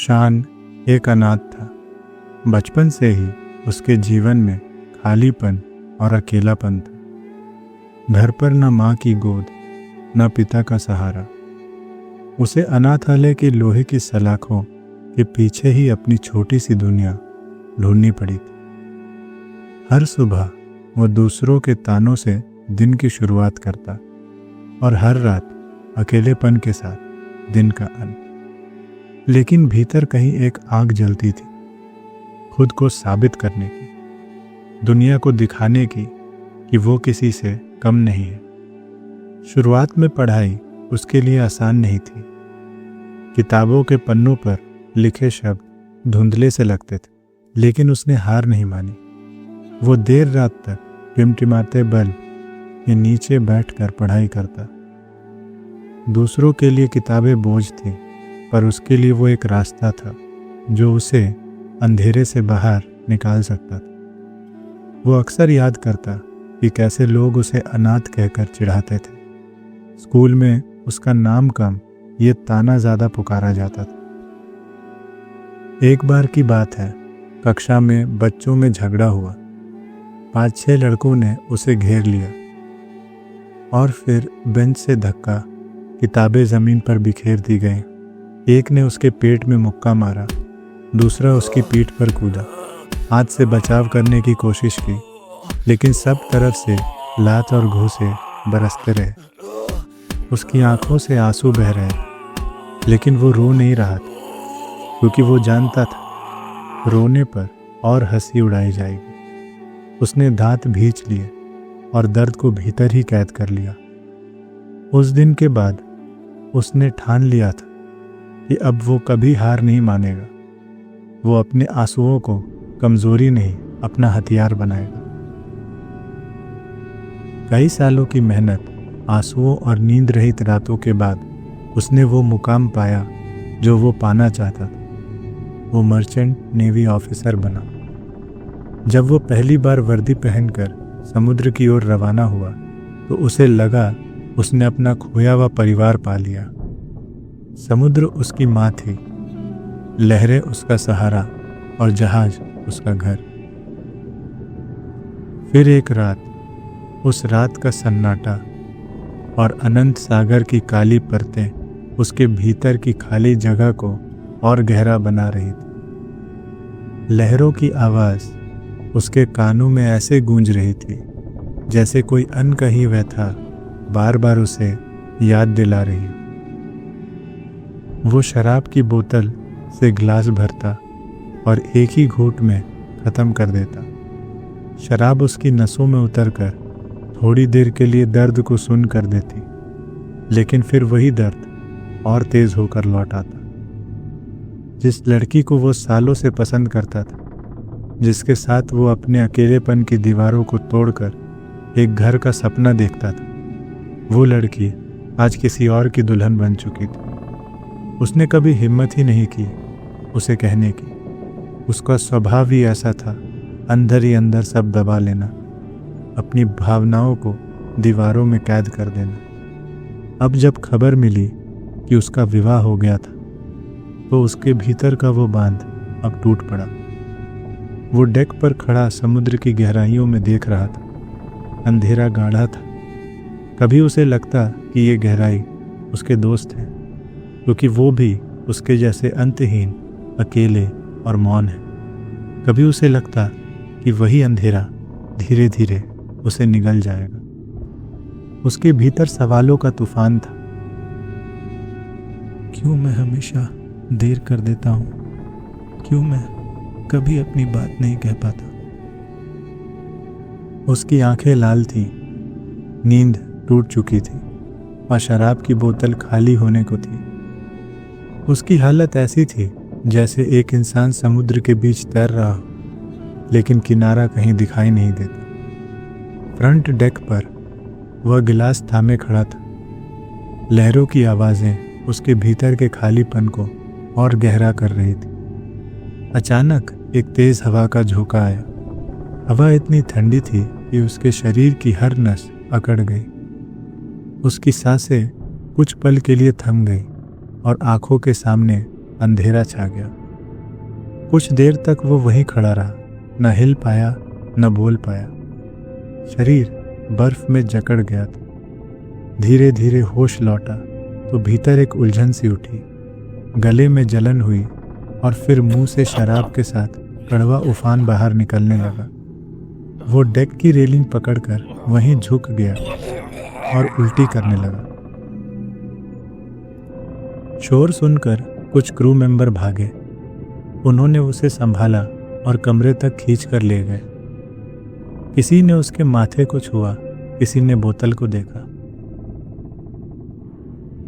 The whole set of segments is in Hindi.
ईशान एक अनाथ था। बचपन से ही उसके जीवन में खालीपन और अकेलापन था। घर पर न माँ की गोद, न पिता का सहारा। उसे अनाथालय की लोहे की सलाखों के पीछे ही अपनी छोटी सी दुनिया ढूंढनी पड़ी थी। हर सुबह वो दूसरों के तानों से दिन की शुरुआत करता और हर रात अकेलेपन के साथ दिन का अंत। लेकिन भीतर कहीं एक आग जलती थी, खुद को साबित करने की, दुनिया को दिखाने की कि वो किसी से कम नहीं है। शुरुआत में पढ़ाई उसके लिए आसान नहीं थी। किताबों के पन्नों पर लिखे शब्द धुंधले से लगते थे, लेकिन उसने हार नहीं मानी। वो देर रात तक टिमटिमाते बल्ब के नीचे बैठकर पढ़ाई करता। दूसरों के लिए किताबें बोझ थी, पर उसके लिए वो एक रास्ता था जो उसे अंधेरे से बाहर निकाल सकता था। वो अक्सर याद करता कि कैसे लोग उसे अनाथ कहकर चिढ़ाते थे। स्कूल में उसका नाम कम, ये ताना ज़्यादा पुकारा जाता था। एक बार की बात है, कक्षा में बच्चों में झगड़ा हुआ। 5-6 लड़कों ने उसे घेर लिया और फिर बेंच से धक्का, किताबें ज़मीन पर बिखेर दी गईं। एक ने उसके पेट में मुक्का मारा, दूसरा उसकी पीठ पर कूदा। हाथ से बचाव करने की कोशिश की, लेकिन सब तरफ से लात और घूंसे बरसते रहे। उसकी आंखों से आंसू बह रहे, लेकिन वो रो नहीं रहा था, क्योंकि वो जानता था रोने पर और हंसी उड़ाई जाएगी। उसने दांत भींच लिए और दर्द को भीतर ही कैद कर लिया। उस दिन के बाद उसने ठान लिया था कि अब वो कभी हार नहीं मानेगा। वो अपने आंसुओं को कमजोरी नहीं, अपना हथियार बनाएगा। कई सालों की मेहनत, आंसुओं और नींद रहित रातों के बाद उसने वो मुकाम पाया जो वो पाना चाहता था। वो मर्चेंट नेवी ऑफिसर बना। जब वो पहली बार वर्दी पहनकर समुद्र की ओर रवाना हुआ, तो उसे लगा उसने अपना खोया हुआ परिवार पा लिया। समुद्र उसकी माँ थी, लहरें उसका सहारा और जहाज उसका घर। फिर एक रात, उस रात का सन्नाटा और अनंत सागर की काली परतें उसके भीतर की खाली जगह को और गहरा बना रही थी। लहरों की आवाज़ उसके कानों में ऐसे गूंज रही थी जैसे कोई अनकही व्यथा बार बार उसे याद दिला रही हो। वो शराब की बोतल से गिलास भरता और एक ही घूंट में ख़त्म कर देता। शराब उसकी नसों में उतरकर थोड़ी देर के लिए दर्द को सुन कर देती, लेकिन फिर वही दर्द और तेज होकर लौट आता। जिस लड़की को वो सालों से पसंद करता था, जिसके साथ वो अपने अकेलेपन की दीवारों को तोड़कर एक घर का सपना देखता था, वो लड़की आज किसी और की दुल्हन बन चुकी थी। उसने कभी हिम्मत ही नहीं की उसे कहने की। उसका स्वभाव ही ऐसा था, अंदर ही अंदर सब दबा लेना, अपनी भावनाओं को दीवारों में कैद कर देना। अब जब खबर मिली कि उसका विवाह हो गया था, तो उसके भीतर का वो बांध अब टूट पड़ा। वो डेक पर खड़ा समुद्र की गहराइयों में देख रहा था। अंधेरा गाढ़ा था। कभी उसे लगता कि ये गहराई उसके दोस्त हैं, क्योंकि वो भी उसके जैसे अंतहीन, अकेले और मौन है। कभी उसे लगता कि वही अंधेरा धीरे धीरे उसे निगल जाएगा। उसके भीतर सवालों का तूफान था। क्यों मैं हमेशा देर कर देता हूँ? क्यों मैं कभी अपनी बात नहीं कह पाता? उसकी आंखें लाल थीं, नींद टूट चुकी थी और शराब की बोतल खाली होने को थी। उसकी हालत ऐसी थी जैसे एक इंसान समुद्र के बीच तैर रहा हो, लेकिन किनारा कहीं दिखाई नहीं देता। फ्रंट डेक पर वह गिलास थामे खड़ा था। लहरों की आवाज़ें उसके भीतर के खालीपन को और गहरा कर रही थी। अचानक एक तेज़ हवा का झोंका आया। हवा इतनी ठंडी थी कि उसके शरीर की हर नस अकड़ गई। उसकी सांसें कुछ पल के लिए थम गई और आंखों के सामने अंधेरा छा गया। कुछ देर तक वो वहीं खड़ा रहा, न हिल पाया न बोल पाया। शरीर बर्फ में जकड़ गया था। धीरे धीरे होश लौटा तो भीतर एक उलझन सी उठी, गले में जलन हुई और फिर मुंह से शराब के साथ कड़वा उफान बाहर निकलने लगा। वो डेक की रेलिंग पकड़कर वहीं झुक गया और उल्टी करने लगा। शोर सुनकर कुछ क्रू मेंबर भागे। उन्होंने उसे संभाला और कमरे तक खींच कर ले गए। किसी ने उसके माथे को छुआ, किसी ने बोतल को देखा।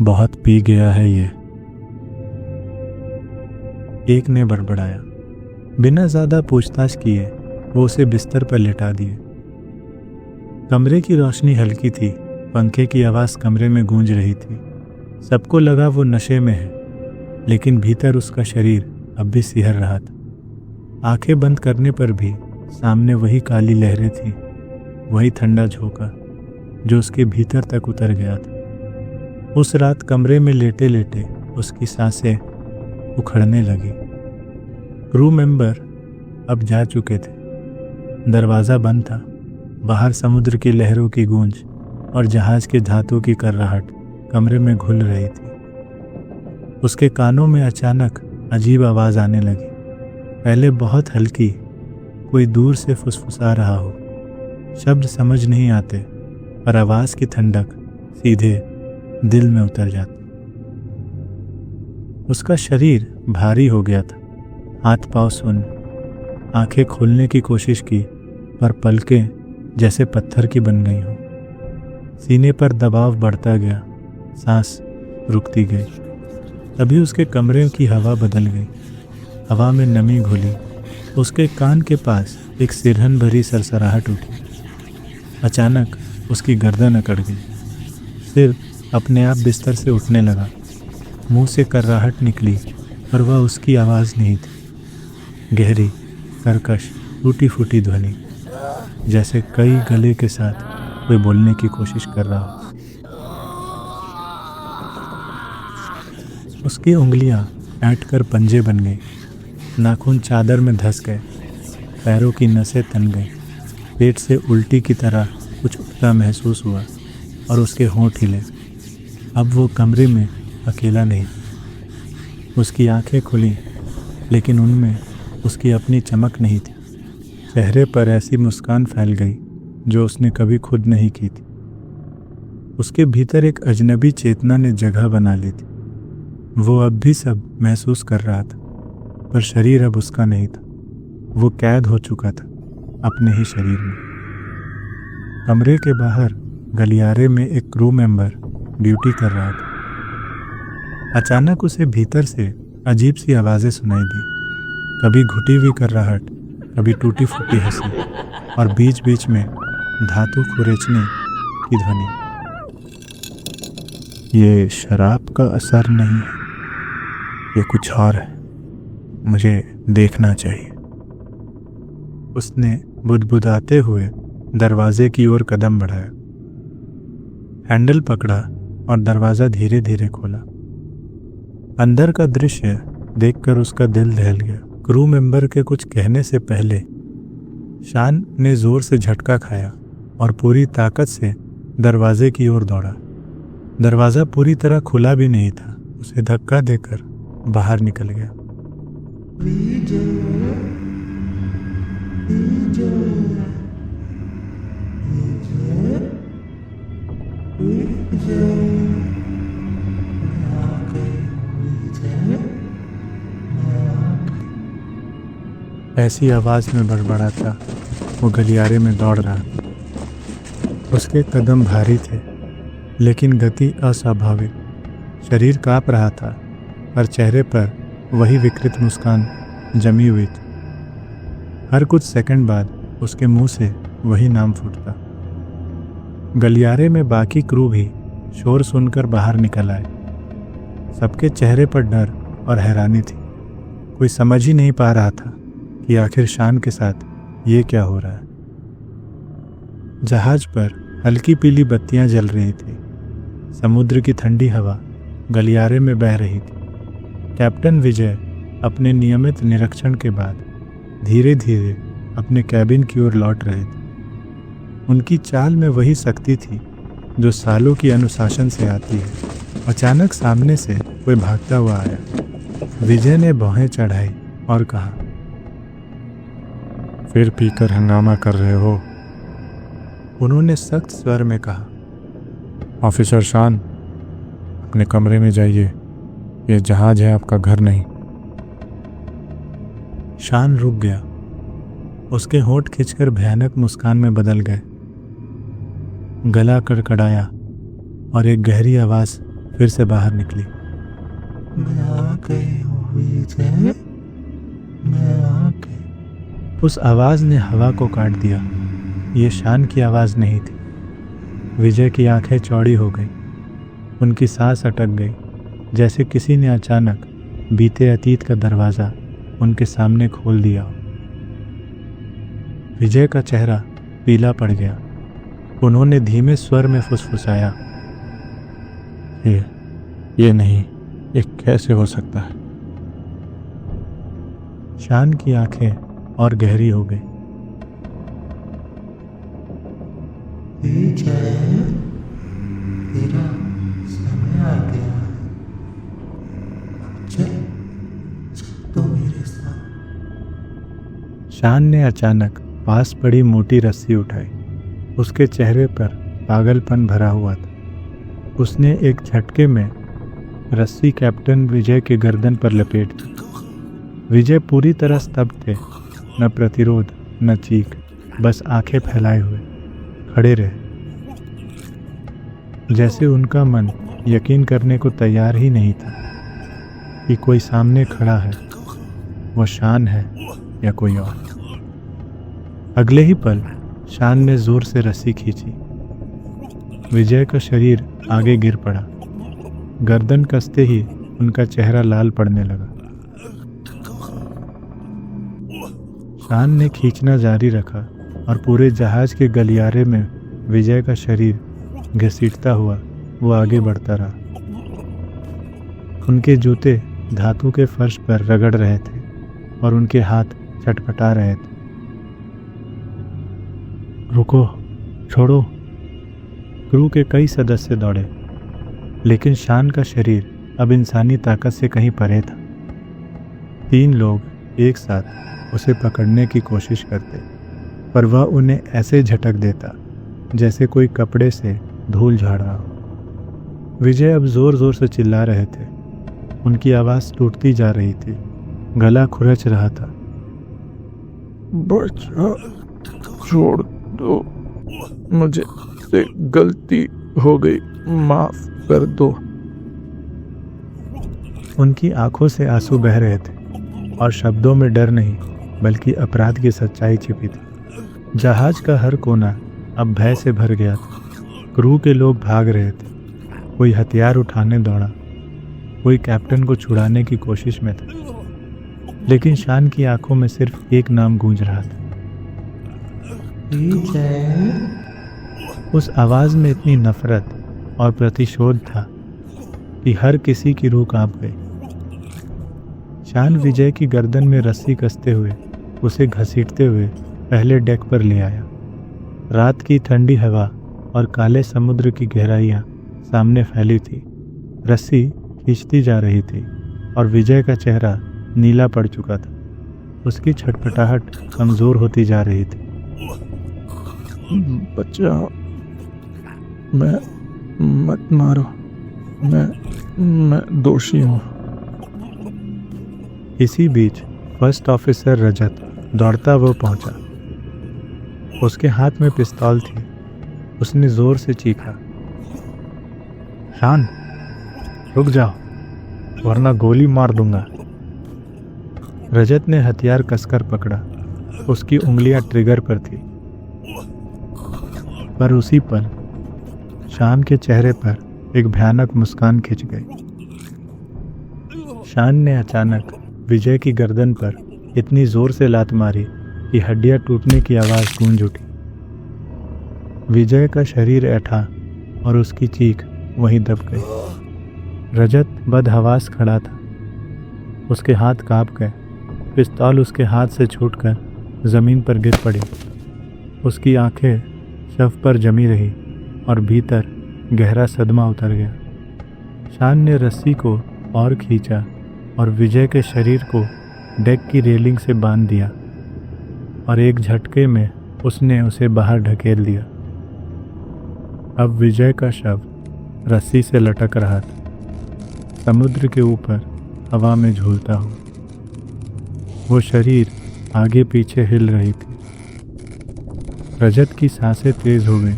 बहुत पी गया है ये, एक ने बड़बड़ाया। बिना ज्यादा पूछताछ किए वो उसे बिस्तर पर लेटा दिए। कमरे की रोशनी हल्की थी, पंखे की आवाज कमरे में गूंज रही थी। सबको लगा वो नशे में है, लेकिन भीतर उसका शरीर अब भी सिहर रहा था। आंखें बंद करने पर भी सामने वही काली लहरें थी, वही ठंडा झोंका जो उसके भीतर तक उतर गया था। उस रात कमरे में लेटे लेटे उसकी सांसें उखड़ने लगी। क्रू मेंबर अब जा चुके थे। दरवाज़ा बंद था। बाहर समुद्र की लहरों की गूंज और जहाज के धातु की कर्राहट कमरे में घुल रही थी। उसके कानों में अचानक अजीब आवाज़ आने लगी। पहले बहुत हल्की, कोई दूर से फुसफुसा रहा हो। शब्द समझ नहीं आते, पर आवाज़ की ठंडक सीधे दिल में उतर जाती। उसका शरीर भारी हो गया था, हाथ पांव सुन्न। आंखें खोलने की कोशिश की, पर पलकें जैसे पत्थर की बन गई हों। सीने पर दबाव बढ़ता गया, सांस रुकती गई। तभी उसके कमरे की हवा बदल गई। हवा में नमी घुली। उसके कान के पास एक सिरहन भरी सरसराहट उठी। अचानक उसकी गर्दन अकड़ गई। सिर अपने आप बिस्तर से उठने लगा। मुंह से कर्राहट निकली, पर वह उसकी आवाज़ नहीं थी। गहरी, कर्कश, टूटी फूटी ध्वनि, जैसे कई गले के साथ कोई बोलने की कोशिश कर रहा हो। उसकी उंगलियां ऐंठकर पंजे बन गई। नाखून चादर में धंस गए। पैरों की नसें तन गई। पेट से उल्टी की तरह कुछ उठता महसूस हुआ और उसके होंठ हिले। अब वो कमरे में अकेला नहीं। उसकी आंखें खुली, लेकिन उनमें उसकी अपनी चमक नहीं थी। चेहरे पर ऐसी मुस्कान फैल गई जो उसने कभी खुद नहीं की थी। उसके भीतर एक अजनबी चेतना ने जगह बना ली थी। वो अब भी सब महसूस कर रहा था, पर शरीर अब उसका नहीं था। वो कैद हो चुका था अपने ही शरीर में। कमरे के बाहर गलियारे में एक क्रू मेंबर ड्यूटी कर रहा था। अचानक उसे भीतर से अजीब सी आवाज़ें सुनाई दी। कभी घुटी हुई कर्राहट, कभी टूटी फूटी हंसी और बीच बीच में धातु खुरेचने की ध्वनि। ये शराब का असर नहीं है, ये कुछ और है। मुझे देखना चाहिए। उसने बुदबुदाते हुए दरवाजे की ओर कदम बढ़ाया। हैंडल पकड़ा और दरवाज़ा धीरे धीरे खोला। अंदर का दृश्य देखकर उसका दिल दहल गया। क्रू मेंबर के कुछ कहने से पहले शान ने जोर से झटका खाया और पूरी ताकत से दरवाजे की ओर दौड़ा। दरवाज़ा पूरी तरह खुला भी नहीं था। उसे धक्का देकर बाहर निकल गया। ऐसी आवाज में बड़बड़ाता वो गलियारे में दौड़ रहा। उसके कदम भारी थे, लेकिन गति अस्वाभाविक। शरीर कांप रहा था, पर चेहरे पर वही विकृत मुस्कान जमी हुई थी। हर कुछ सेकंड बाद उसके मुंह से वही नाम फूटता। गलियारे में बाकी क्रू भी शोर सुनकर बाहर निकल आए। सबके चेहरे पर डर और हैरानी थी। कोई समझ ही नहीं पा रहा था कि आखिर शान के साथ ये क्या हो रहा है। जहाज पर हल्की पीली बत्तियां जल रही थी। समुद्र की ठंडी हवा गलियारे में बह रही थी। कैप्टन विजय अपने नियमित निरीक्षण के बाद धीरे धीरे अपने कैबिन की ओर लौट रहे थे। उनकी चाल में वही शक्ति थी जो सालों की अनुशासन से आती है। अचानक सामने से कोई भागता हुआ आया। विजय ने भौहें चढ़ाई और कहा, फिर पीकर हंगामा कर रहे हो? उन्होंने सख्त स्वर में कहा, ऑफिसर शान, अपने कमरे में जाइए, ये जहाज है, आपका घर नहीं। शान रुक गया। उसके होंठ खिंचकर भयानक मुस्कान में बदल गए। गला कड़कड़ाया और एक गहरी आवाज फिर से बाहर निकली, मैं आ गई हूँ विजय, मैं आ गई। उस आवाज ने हवा को काट दिया। ये शान की आवाज नहीं थी। विजय की आंखें चौड़ी हो गई। उनकी सांस अटक गई, जैसे किसी ने अचानक बीते अतीत का दरवाजा उनके सामने खोल दिया। विजय का चेहरा पीला पड़ गया। उन्होंने धीमे स्वर में फुसफुसाया, ये नहीं, ये कैसे हो सकता है? शान की आंखें और गहरी हो गई। विजय, तेरा समय आ गया है। चल तो मेरे साथ। शान ने अचानक पास पड़ी मोटी रस्सी उठाई। उसके चेहरे पर पागलपन भरा हुआ था। उसने एक झटके में रस्सी कैप्टन विजय के गर्दन पर लपेट दी। विजय पूरी तरह स्तब्ध थे, न प्रतिरोध न चीख, बस आंखें फैलाए हुए खड़े रहे, जैसे उनका मन यकीन करने को तैयार ही नहीं था कि कोई सामने खड़ा है, वो शान है या कोई और। अगले ही पल शान ने जोर से रस्सी खींची। विजय का शरीर आगे गिर पड़ा। गर्दन कसते ही उनका चेहरा लाल पड़ने लगा। शान ने खींचना जारी रखा और पूरे जहाज के गलियारे में विजय का शरीर घसीटता हुआ वो आगे बढ़ता रहा। उनके जूते धातु के फर्श पर रगड़ रहे थे और उनके हाथ छटपटा रहे थे। रुको, छोड़ो। क्रू के कई सदस्य दौड़े, लेकिन शान का शरीर अब इंसानी ताकत से कहीं परे था। 3 लोग एक साथ उसे पकड़ने की कोशिश करते, पर वह उन्हें ऐसे झटक देता जैसे कोई कपड़े से धूल झाड़ रहा हो। विजय अब जोर जोर से चिल्ला रहे थे। उनकी आवाज़ टूटती जा रही थी, गला खुरच रहा था। बच्चा, छोड़ दो, मुझे से गलती हो गई, माफ कर दो। उनकी आंखों से आंसू बह रहे थे और शब्दों में डर नहीं बल्कि अपराध की सच्चाई छिपी थी। जहाज का हर कोना अब भय से भर गया था। क्रू के लोग भाग रहे थे, कोई हथियार उठाने दौड़ा, कोई कैप्टन को छुड़ाने की कोशिश में था, लेकिन शान की आंखों में सिर्फ एक नाम गूंज रहा था, विजय। उस आवाज में इतनी नफरत और प्रतिशोध था कि हर किसी की रूह कांप गई। शान विजय की गर्दन में रस्सी कसते हुए उसे घसीटते हुए पहले डेक पर ले आया। रात की ठंडी हवा और काले समुद्र की गहराइयां सामने फैली थी। रस्सी खींचती जा रही थी और विजय का चेहरा नीला पड़ चुका था। उसकी छटपटाहट कमजोर होती जा रही थी। बच्चा, मैं मत मारो, मैं दोषी हूँ। इसी बीच फर्स्ट ऑफिसर रजत दौड़ता वो पहुंचा। उसके हाथ में पिस्तौल थी। उसने जोर से चीखा, शान, रुक जाओ वरना गोली मार दूंगा। रजत ने हथियार कसकर पकड़ा। उसकी उंगलियां ट्रिगर पर थी, पर उसी पल शान के चेहरे पर एक भयानक मुस्कान खिंच गई। शान ने अचानक विजय की गर्दन पर इतनी जोर से लात मारी कि हड्डियां टूटने की आवाज गूंज उठी। विजय का शरीर ऐठा और उसकी चीख वहीं दब गई। रजत बदहवास खड़ा था। उसके हाथ कांप गए। पिस्तौल उसके हाथ से छूटकर ज़मीन पर गिर पड़ी। उसकी आंखें शव पर जमी रही और भीतर गहरा सदमा उतर गया। शान ने रस्सी को और खींचा और विजय के शरीर को डेक की रेलिंग से बांध दिया और एक झटके में उसने उसे बाहर ढकेल दिया। अब विजय का शव रस्सी से लटक रहा था, समुद्र के ऊपर हवा में झूलता हुआ। वो शरीर आगे पीछे हिल रही थी। रजत की सांसें तेज हो गईं।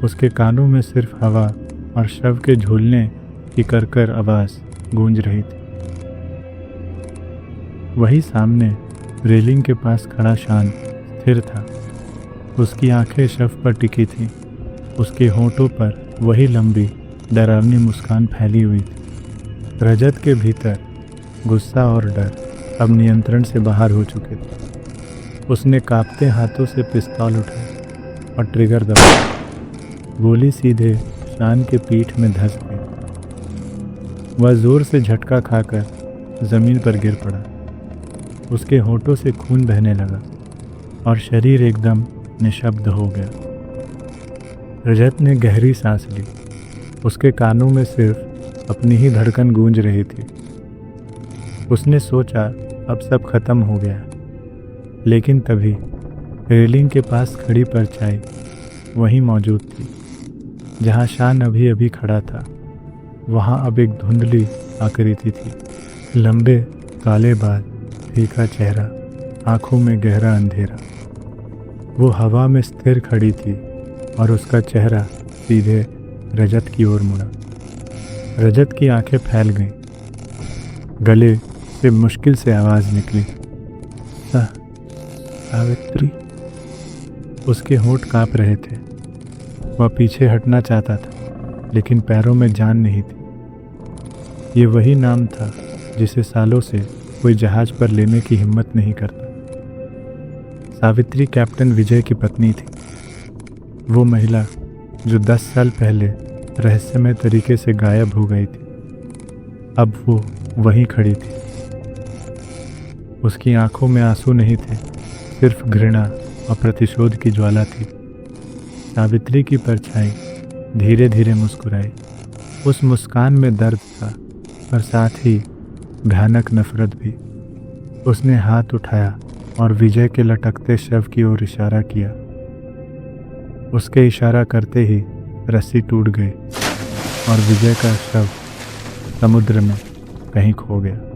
उसके कानों में सिर्फ हवा और शव के झूलने की करकर आवाज़ गूंज रही थी। वही सामने रेलिंग के पास खड़ा शान स्थिर था। उसकी आंखें शव पर टिकी थीं। उसके होंठों पर वही लंबी डरावनी मुस्कान फैली हुई थी। रजत के भीतर गुस्सा और डर अब नियंत्रण से बाहर हो चुके थे। उसने कांपते हाथों से पिस्तौल उठाया और ट्रिगर दबाया। गोली सीधे शान के पीठ में धंस गई। वह जोर से झटका खाकर जमीन पर गिर पड़ा। उसके होठों से खून बहने लगा और शरीर एकदम निशब्द हो गया। रजत ने गहरी सांस ली। उसके कानों में सिर्फ अपनी ही धड़कन गूंज रही थी। उसने सोचा अब सब खत्म हो गया। लेकिन तभी रेलिंग के पास खड़ी परछाई वहीं मौजूद थी, जहां शान अभी अभी खड़ा था। वहां अब एक धुंधली आकृति थी, लंबे काले बाल, फीका चेहरा, आंखों में गहरा अंधेरा। वो हवा में स्थिर खड़ी थी और उसका चेहरा सीधे रजत की ओर मुड़ा। रजत की आंखें फैल गईं। गले से मुश्किल से आवाज निकली, सावित्री। उसके होंठ कांप रहे थे। वह पीछे हटना चाहता था, लेकिन पैरों में जान नहीं थी। ये वही नाम था जिसे सालों से कोई जहाज पर लेने की हिम्मत नहीं करता। सावित्री कैप्टन विजय की पत्नी थी। वो महिला जो 10 साल पहले रहस्यमय तरीके से गायब हो गई थी, अब वो वहीं खड़ी थी। उसकी आंखों में आंसू नहीं थे, सिर्फ घृणा और प्रतिशोध की ज्वाला थी। सावित्री की परछाई धीरे धीरे मुस्कुराई। उस मुस्कान में दर्द था, पर साथ ही भयानक नफरत भी। उसने हाथ उठाया और विजय के लटकते शव की ओर इशारा किया। उसके इशारा करते ही रस्सी टूट गई और विजय का शव समुद्र में कहीं खो गया।